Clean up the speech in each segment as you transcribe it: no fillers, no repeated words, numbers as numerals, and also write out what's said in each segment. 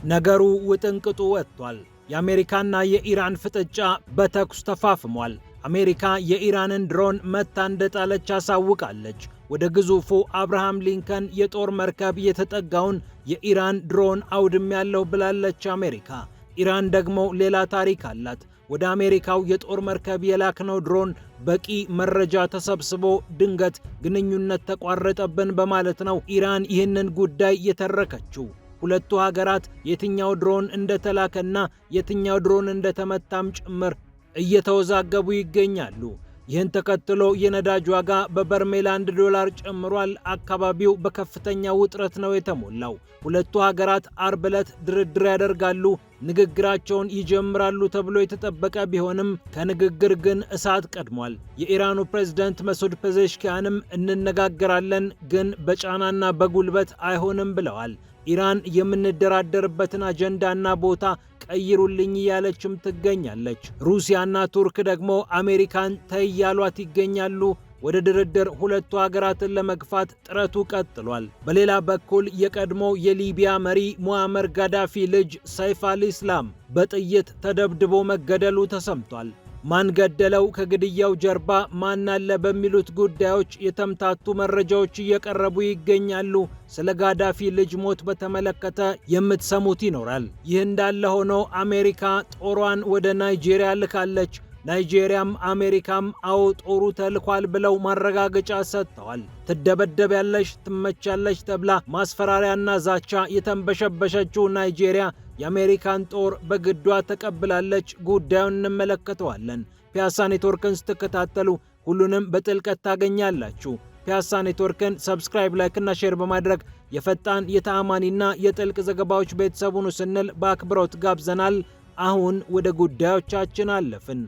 ነገሩ ውጥንቅጡ ወጥቷል። የአሜሪካና የኢራን ፍጥጫ በተኩስ ተፋፍሟል። አሜሪካ የኢራንን ድሮን መታ እንደጣለች አሳውቃለች። ወደ ግዙፉ አብርሃም ሊንከን የጦር መርከብ የተጠጋውን የኢራን ድሮን አውድሜያለሁ ብላለች አሜሪካ። ኢራን ደግሞ ሌላ ታሪክ አላት። ወደ አሜሪካው የጦር መርከብ የላክነው ድሮን በቂ መረጃ ተሰብስቦ ድንገት ግንኙነት ተቋረጠብን በማለት ነው ኢራን ይህንን ጉዳይ የተረከችው። ሁለቱ ሀገራት የትኛው ድሮን እንደተላከና የትኛው ድሮን እንደተመታም ጭምር እየተወዛገቡ ይገኛሉ። ይህን ተከትሎ የነዳጅ ዋጋ በበርሜል $1 ጨምሯል። አካባቢው በከፍተኛ ውጥረት ነው የተሞላው። ሁለቱ ሀገራት አርብ ዕለት ድርድር ያደርጋሉ፣ ንግግራቸውን ይጀምራሉ ተብሎ የተጠበቀ ቢሆንም ከንግግር ግን እሳት ቀድሟል። የኢራኑ ፕሬዝዳንት መሱድ ፔዜሽኪያንም እንነጋገራለን፣ ግን በጫናና በጉልበት አይሆንም ብለዋል። ኢራን የምንደራደርበትን አጀንዳና ቦታ ቀይሩልኝ እያለችም ትገኛለች። ሩሲያና ቱርክ ደግሞ አሜሪካን ተያሏት ይገኛሉ። ወደ ድርድር ሁለቱ ሀገራትን ለመግፋት ጥረቱ ቀጥሏል። በሌላ በኩል የቀድሞ የሊቢያ መሪ ሙአመር ጋዳፊ ልጅ ሰይፍ አልኢስላም በጥይት ተደብድቦ መገደሉ ተሰምቷል። ማን ገደለው? ከግድያው ጀርባ ማን አለ? በሚሉት ጉዳዮች የተምታቱ መረጃዎች እየቀረቡ ይገኛሉ። ስለ ጋዳፊ ልጅ ሞት በተመለከተ የምትሰሙት ይኖራል። ይህ እንዳለ ሆኖ አሜሪካ ጦሯን ወደ ናይጄሪያ ልካለች። ናይጄሪያም አሜሪካም አዎ ጦሩ ተልኳል ብለው ማረጋገጫ ሰጥተዋል። ትደበደቢያለሽ፣ ትመቻለሽ ተብላ ማስፈራሪያና ዛቻ የተንበሸበሸችው ናይጄሪያ የአሜሪካን ጦር በግዷ ተቀብላለች። ጉዳዩን እንመለከተዋለን። ፒያሳ ኔትወርክን ስትከታተሉ ሁሉንም በጥልቀት ታገኛላችሁ። ፒያሳ ኔትወርክን ሰብስክራይብ፣ ላይክና ሼር በማድረግ የፈጣን የተአማኒና የጥልቅ ዘገባዎች ቤተሰቡን ስንል በአክብሮት ጋብዘናል። አሁን ወደ ጉዳዮቻችን አለፍን።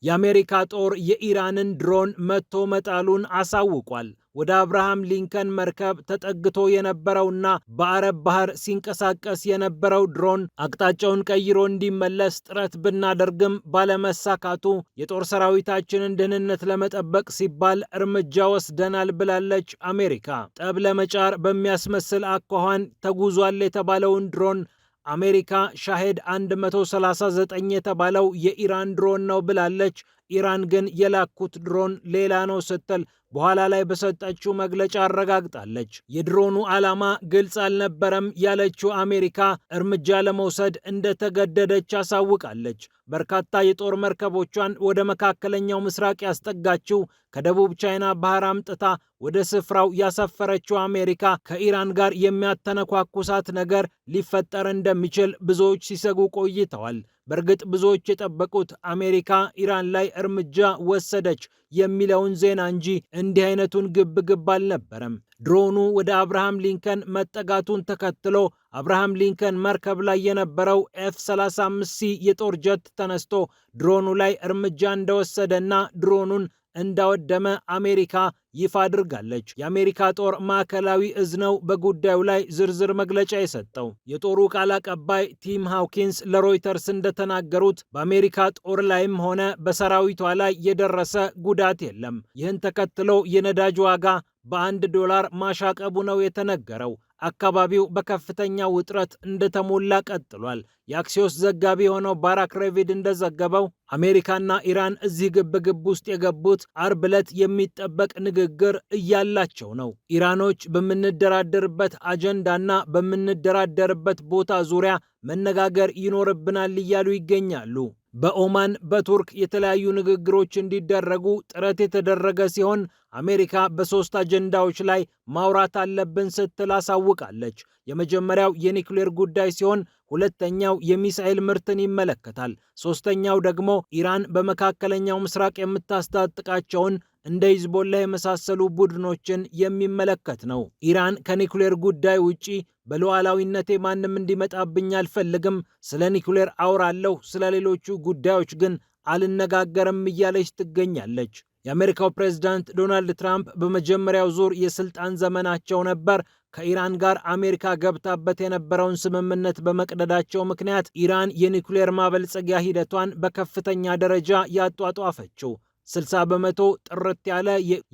የአሜሪካ ጦር የኢራንን ድሮን መቶ መጣሉን አሳውቋል። ወደ አብርሃም ሊንከን መርከብ ተጠግቶ የነበረውና በአረብ ባህር ሲንቀሳቀስ የነበረው ድሮን አቅጣጫውን ቀይሮ እንዲመለስ ጥረት ብናደርግም ባለመሳካቱ የጦር ሰራዊታችንን ደህንነት ለመጠበቅ ሲባል እርምጃ ወስደናል ብላለች አሜሪካ። ጠብ ለመጫር በሚያስመስል አኳኋን ተጉዟል የተባለውን ድሮን አሜሪካ ሻሄድ 139 የተባለው የኢራን ድሮን ነው ብላለች። ኢራን ግን የላኩት ድሮን ሌላ ነው ስትል በኋላ ላይ በሰጠችው መግለጫ አረጋግጣለች። የድሮኑ ዓላማ ግልጽ አልነበረም ያለችው አሜሪካ እርምጃ ለመውሰድ እንደተገደደች አሳውቃለች። በርካታ የጦር መርከቦቿን ወደ መካከለኛው ምስራቅ ያስጠጋችው ከደቡብ ቻይና ባህር አምጥታ ወደ ስፍራው ያሰፈረችው አሜሪካ ከኢራን ጋር የሚያተነኳኩሳት ነገር ሊፈጠር እንደሚችል ብዙዎች ሲሰጉ ቆይተዋል። በእርግጥ ብዙዎች የጠበቁት አሜሪካ ኢራን ላይ እርምጃ ወሰደች የሚለውን ዜና እንጂ እንዲህ አይነቱን ግብ አልነበረም። ድሮኑ ወደ አብርሃም ሊንከን መጠጋቱን ተከትሎ አብርሃም ሊንከን መርከብ ላይ የነበረው F-35C የጦር ጀት ተነስቶ ድሮኑ ላይ እርምጃ እንደወሰደና ድሮኑን እንዳወደመ አሜሪካ ይፋ አድርጋለች። የአሜሪካ ጦር ማዕከላዊ እዝ ነው በጉዳዩ ላይ ዝርዝር መግለጫ የሰጠው። የጦሩ ቃል አቀባይ ቲም ሃውኪንስ ለሮይተርስ እንደተናገሩት በአሜሪካ ጦር ላይም ሆነ በሰራዊቷ ላይ የደረሰ ጉዳት የለም። ይህን ተከትሎ የነዳጅ ዋጋ $1 ማሻቀቡ ነው የተነገረው። አካባቢው በከፍተኛ ውጥረት እንደተሞላ ቀጥሏል። የአክሲዮስ ዘጋቢ የሆነው ባራክ ሬቪድ እንደዘገበው አሜሪካና ኢራን እዚህ ግብግብ ውስጥ የገቡት አርብ ዕለት የሚጠበቅ ንግግር እያላቸው ነው። ኢራኖች በምንደራደርበት አጀንዳና በምንደራደርበት ቦታ ዙሪያ መነጋገር ይኖርብናል እያሉ ይገኛሉ። በኦማን በቱርክ የተለያዩ ንግግሮች እንዲደረጉ ጥረት የተደረገ ሲሆን አሜሪካ በ3 አጀንዳዎች ላይ ማውራት አለብን ስትል አሳውቃለች። የመጀመሪያው የኒውክሌር ጉዳይ ሲሆን ሁለተኛው የሚሳኤል ምርትን ይመለከታል። ሶስተኛው ደግሞ ኢራን በመካከለኛው ምስራቅ የምታስታጥቃቸውን እንደ ሂዝቦላ የመሳሰሉ ቡድኖችን የሚመለከት ነው። ኢራን ከኒውክሌር ጉዳይ ውጪ በሉዓላዊነቴ ማንም እንዲመጣብኝ አልፈልግም፣ ስለ ኒውክሌር አውራለሁ፣ ስለ ሌሎቹ ጉዳዮች ግን አልነጋገርም እያለች ትገኛለች። የአሜሪካው ፕሬዝዳንት ዶናልድ ትራምፕ በመጀመሪያው ዙር የስልጣን ዘመናቸው ነበር ከኢራን ጋር አሜሪካ ገብታበት የነበረውን ስምምነት በመቅደዳቸው ምክንያት ኢራን የኒውክሌር ማበልጸጊያ ሂደቷን በከፍተኛ ደረጃ ያጧጧፈችው። 60 በመቶ ጥርት ያለ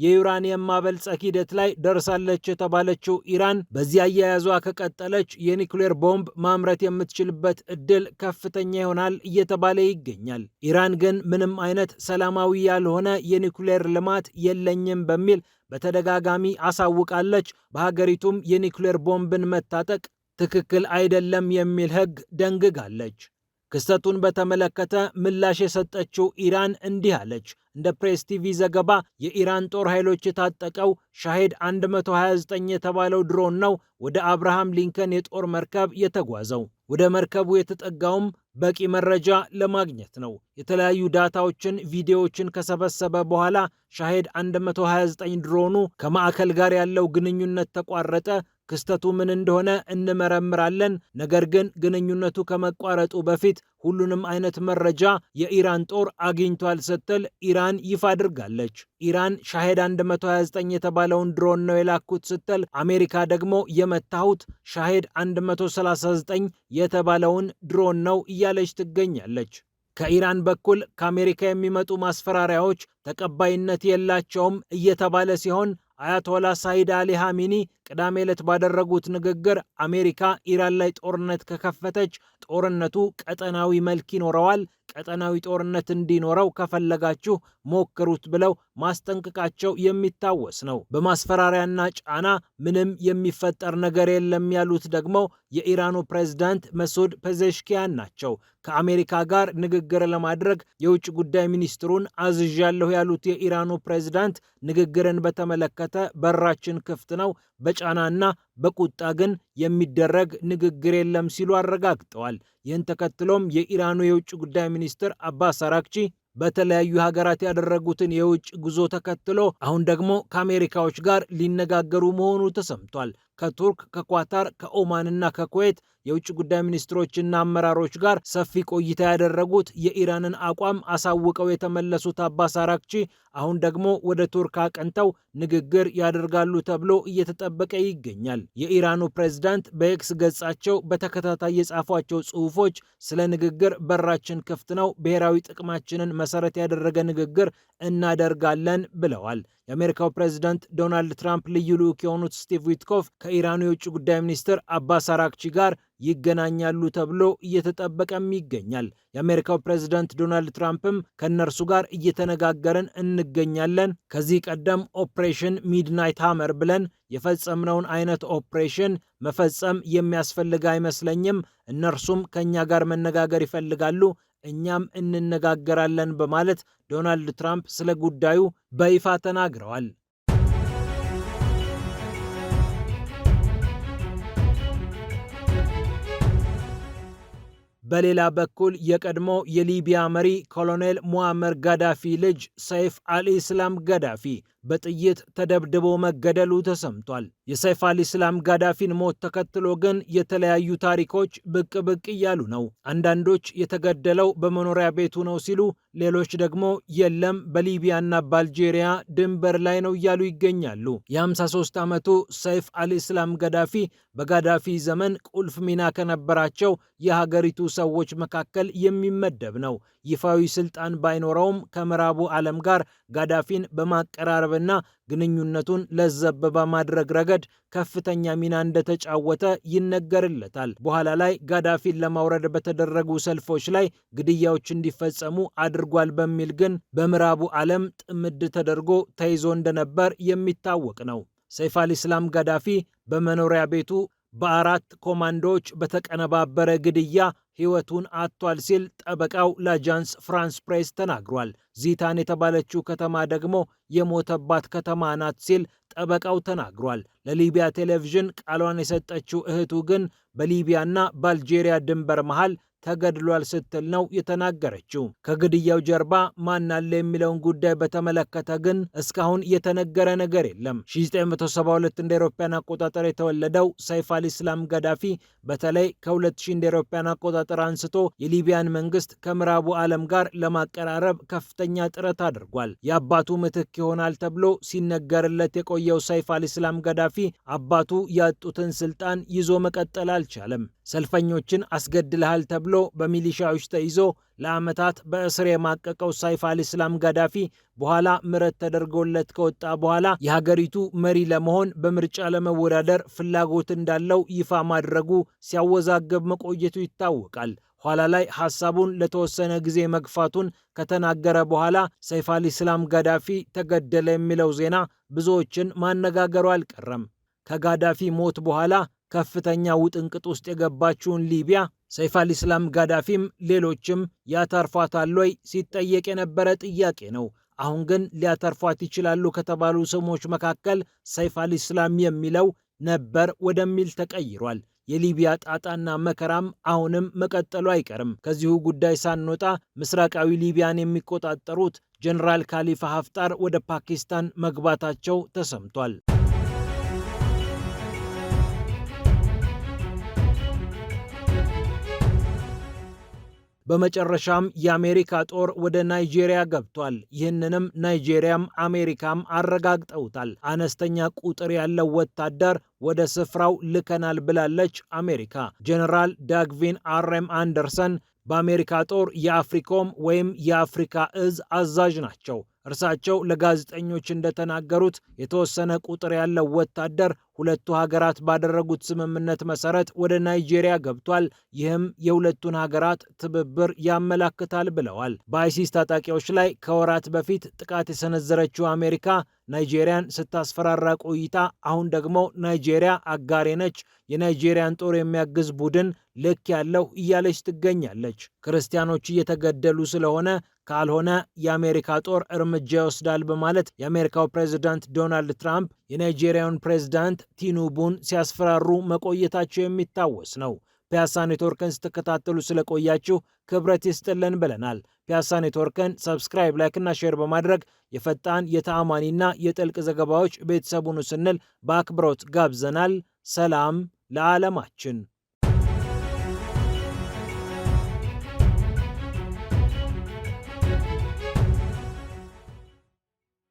የዩራኒየም ማበልጸግ ሂደት ላይ ደርሳለች የተባለችው ኢራን በዚህ አያያዟ ከቀጠለች የኒውክሌር ቦምብ ማምረት የምትችልበት እድል ከፍተኛ ይሆናል እየተባለ ይገኛል። ኢራን ግን ምንም አይነት ሰላማዊ ያልሆነ የኒውክሌር ልማት የለኝም በሚል በተደጋጋሚ አሳውቃለች። በሀገሪቱም የኒውክሌር ቦምብን መታጠቅ ትክክል አይደለም የሚል ሕግ ደንግጋለች። ክስተቱን በተመለከተ ምላሽ የሰጠችው ኢራን እንዲህ አለች። እንደ ፕሬስ ቲቪ ዘገባ የኢራን ጦር ኃይሎች የታጠቀው ሻሄድ 129 የተባለው ድሮን ነው ወደ አብርሃም ሊንከን የጦር መርከብ የተጓዘው። ወደ መርከቡ የተጠጋውም በቂ መረጃ ለማግኘት ነው። የተለያዩ ዳታዎችን፣ ቪዲዮዎችን ከሰበሰበ በኋላ ሻሄድ 129 ድሮኑ ከማዕከል ጋር ያለው ግንኙነት ተቋረጠ። ክስተቱ ምን እንደሆነ እንመረምራለን። ነገር ግን ግንኙነቱ ከመቋረጡ በፊት ሁሉንም አይነት መረጃ የኢራን ጦር አግኝቷል ስትል ኢራን ይፋ አድርጋለች። ኢራን ሻሄድ 129 የተባለውን ድሮን ነው የላኩት ስትል፣ አሜሪካ ደግሞ የመታሁት ሻሄድ 139 የተባለውን ድሮን ነው እያለች ትገኛለች። ከኢራን በኩል ከአሜሪካ የሚመጡ ማስፈራሪያዎች ተቀባይነት የላቸውም እየተባለ ሲሆን አያቶላ ሳይድ አሊ ሐሚኒ ቅዳሜ ዕለት ባደረጉት ንግግር አሜሪካ ኢራን ላይ ጦርነት ከከፈተች ጦርነቱ ቀጠናዊ መልክ ይኖረዋል፣ ቀጠናዊ ጦርነት እንዲኖረው ከፈለጋችሁ ሞክሩት ብለው ማስጠንቀቃቸው የሚታወስ ነው። በማስፈራሪያና ጫና ምንም የሚፈጠር ነገር የለም ያሉት ደግሞ የኢራኑ ፕሬዝዳንት መሱድ ፔዜሽኪያን ናቸው። ከአሜሪካ ጋር ንግግር ለማድረግ የውጭ ጉዳይ ሚኒስትሩን አዝዣለሁ ያሉት የኢራኑ ፕሬዝዳንት ንግግርን በተመለከተ በራችን ክፍት ነው፣ በጫናና በቁጣ ግን የሚደረግ ንግግር የለም ሲሉ አረጋግጠዋል። ይህን ተከትሎም የኢራኑ የውጭ ጉዳይ ሚኒስትር አባስ አራግቺ በተለያዩ ሀገራት ያደረጉትን የውጭ ጉዞ ተከትሎ አሁን ደግሞ ከአሜሪካዎች ጋር ሊነጋገሩ መሆኑ ተሰምቷል። ከቱርክ፣ ከኳታር፣ ከኦማንና ከኩዌት የውጭ ጉዳይ ሚኒስትሮችና አመራሮች ጋር ሰፊ ቆይታ ያደረጉት የኢራንን አቋም አሳውቀው የተመለሱት አባስ አራግቺ አሁን ደግሞ ወደ ቱርክ አቅንተው ንግግር ያደርጋሉ ተብሎ እየተጠበቀ ይገኛል። የኢራኑ ፕሬዝዳንት በኤክስ ገጻቸው በተከታታይ የጻፏቸው ጽሑፎች ስለ ንግግር በራችን ክፍት ነው፣ ብሔራዊ ጥቅማችንን መሰረት ያደረገ ንግግር እናደርጋለን ብለዋል። የአሜሪካው ፕሬዝዳንት ዶናልድ ትራምፕ ልዩ ልዑክ የሆኑት ስቲቭ ዊትኮፍ ከኢራኑ የውጭ ጉዳይ ሚኒስትር አባስ አራግቺ ጋር ይገናኛሉ ተብሎ እየተጠበቀም ይገኛል። የአሜሪካው ፕሬዝዳንት ዶናልድ ትራምፕም ከእነርሱ ጋር እየተነጋገርን እንገኛለን፣ ከዚህ ቀደም ኦፕሬሽን ሚድናይት ሃመር ብለን የፈጸምነውን አይነት ኦፕሬሽን መፈጸም የሚያስፈልግ አይመስለኝም፣ እነርሱም ከእኛ ጋር መነጋገር ይፈልጋሉ፣ እኛም እንነጋገራለን በማለት ዶናልድ ትራምፕ ስለ ጉዳዩ በይፋ ተናግረዋል። በሌላ በኩል የቀድሞ የሊቢያ መሪ ኮሎኔል ሙአመር ጋዳፊ ልጅ ሰይፍ አልኢስላም ጋዳፊ በጥይት ተደብድቦ መገደሉ ተሰምቷል። የሰይፍ አልኢስላም ጋዳፊን ሞት ተከትሎ ግን የተለያዩ ታሪኮች ብቅ ብቅ እያሉ ነው። አንዳንዶች የተገደለው በመኖሪያ ቤቱ ነው ሲሉ፣ ሌሎች ደግሞ የለም በሊቢያና በአልጄሪያ ድንበር ላይ ነው እያሉ ይገኛሉ። የ53 ዓመቱ ሰይፍ አልኢስላም ጋዳፊ በጋዳፊ ዘመን ቁልፍ ሚና ከነበራቸው የሀገሪቱ ሰዎች መካከል የሚመደብ ነው። ይፋዊ ስልጣን ባይኖረውም ከምዕራቡ ዓለም ጋር ጋዳፊን በማቀራረብና ግንኙነቱን ለዘብ በማድረግ ረገድ ከፍተኛ ሚና እንደተጫወተ ይነገርለታል። በኋላ ላይ ጋዳፊን ለማውረድ በተደረጉ ሰልፎች ላይ ግድያዎች እንዲፈጸሙ አድርጓል በሚል ግን በምዕራቡ ዓለም ጥምድ ተደርጎ ተይዞ እንደነበር የሚታወቅ ነው። ሰይፍ አልኢስላም ጋዳፊ በመኖሪያ ቤቱ በ4 ኮማንዶዎች በተቀነባበረ ግድያ ሕይወቱን አጥቷል ሲል ጠበቃው ለአጃንስ ፍራንስ ፕሬስ ተናግሯል። ዚታን የተባለችው ከተማ ደግሞ የሞተባት ከተማ ናት ሲል ጠበቃው ተናግሯል። ለሊቢያ ቴሌቪዥን ቃሏን የሰጠችው እህቱ ግን በሊቢያና በአልጄሪያ ድንበር መሃል ተገድሏል ስትል ነው የተናገረችው። ከግድያው ጀርባ ማን አለ የሚለውን ጉዳይ በተመለከተ ግን እስካሁን የተነገረ ነገር የለም። 1972 እንደ አውሮፓውያን አቆጣጠር የተወለደው ሰይፍ አልኢስላም ጋዳፊ በተለይ ከ2000 እንደ አውሮፓውያን አቆጣጠር አንስቶ የሊቢያን መንግስት ከምዕራቡ ዓለም ጋር ለማቀራረብ ከፍተኛ ጥረት አድርጓል። የአባቱ ምትክ ይሆናል ተብሎ ሲነገርለት የቆየው ሰይፍ አልኢስላም ጋዳፊ አባቱ ያጡትን ስልጣን ይዞ መቀጠል አልቻለም። ሰልፈኞችን አስገድልሃል ተብሎ ተገድሎ በሚሊሻዎች ተይዞ ለዓመታት በእስር የማቀቀው ሰይፍ አልኢስላም ጋዳፊ በኋላ ምህረት ተደርጎለት ከወጣ በኋላ የሀገሪቱ መሪ ለመሆን በምርጫ ለመወዳደር ፍላጎት እንዳለው ይፋ ማድረጉ ሲያወዛገብ መቆየቱ ይታወቃል። ኋላ ላይ ሐሳቡን ለተወሰነ ጊዜ መግፋቱን ከተናገረ በኋላ ሰይፍ አልኢስላም ጋዳፊ ተገደለ የሚለው ዜና ብዙዎችን ማነጋገሩ አልቀረም። ከጋዳፊ ሞት በኋላ ከፍተኛ ውጥንቅጥ ውስጥ የገባችውን ሊቢያ ሰይፍ አልኢስላም ጋዳፊም ሌሎችም ያተርፏታል ወይ ሲጠየቅ የነበረ ጥያቄ ነው። አሁን ግን ሊያተርፏት ይችላሉ ከተባሉ ስሞች መካከል ሰይፍ አልኢስላም የሚለው ነበር ወደሚል ተቀይሯል። የሊቢያ ጣጣና መከራም አሁንም መቀጠሉ አይቀርም። ከዚሁ ጉዳይ ሳንወጣ ምስራቃዊ ሊቢያን የሚቆጣጠሩት ጀነራል ካሊፋ ሀፍጣር ወደ ፓኪስታን መግባታቸው ተሰምቷል። በመጨረሻም የአሜሪካ ጦር ወደ ናይጄሪያ ገብቷል። ይህንንም ናይጄሪያም አሜሪካም አረጋግጠውታል። አነስተኛ ቁጥር ያለው ወታደር ወደ ስፍራው ልከናል ብላለች አሜሪካ። ጀነራል ዳግቪን አርኤም አንደርሰን በአሜሪካ ጦር የአፍሪኮም ወይም የአፍሪካ እዝ አዛዥ ናቸው። እርሳቸው ለጋዜጠኞች እንደተናገሩት የተወሰነ ቁጥር ያለው ወታደር ሁለቱ ሀገራት ባደረጉት ስምምነት መሰረት ወደ ናይጄሪያ ገብቷል። ይህም የሁለቱን ሀገራት ትብብር ያመላክታል ብለዋል። በአይሲስ ታጣቂዎች ላይ ከወራት በፊት ጥቃት የሰነዘረችው አሜሪካ ናይጄሪያን ስታስፈራራ ቆይታ አሁን ደግሞ ናይጄሪያ አጋሬ ነች፣ የናይጄሪያን ጦር የሚያግዝ ቡድን ልክ ያለው እያለች ትገኛለች። ክርስቲያኖች እየተገደሉ ስለሆነ ካልሆነ የአሜሪካ ጦር እርምጃ ይወስዳል በማለት የአሜሪካው ፕሬዝዳንት ዶናልድ ትራምፕ የናይጄሪያውን ፕሬዝዳንት ቲኑቡን ሲያስፈራሩ መቆየታቸው የሚታወስ ነው። ፒያሳ ኔትወርክን ስትከታተሉ ስለቆያችሁ ክብረት ይስጥልን ብለናል። ፒያሳ ኔትወርክን ሰብስክራይብ፣ ላይክ እና ሼር በማድረግ የፈጣን የተአማኒና የጥልቅ ዘገባዎች ቤተሰቡን ስንል በአክብሮት ጋብዘናል። ሰላም ለዓለማችን።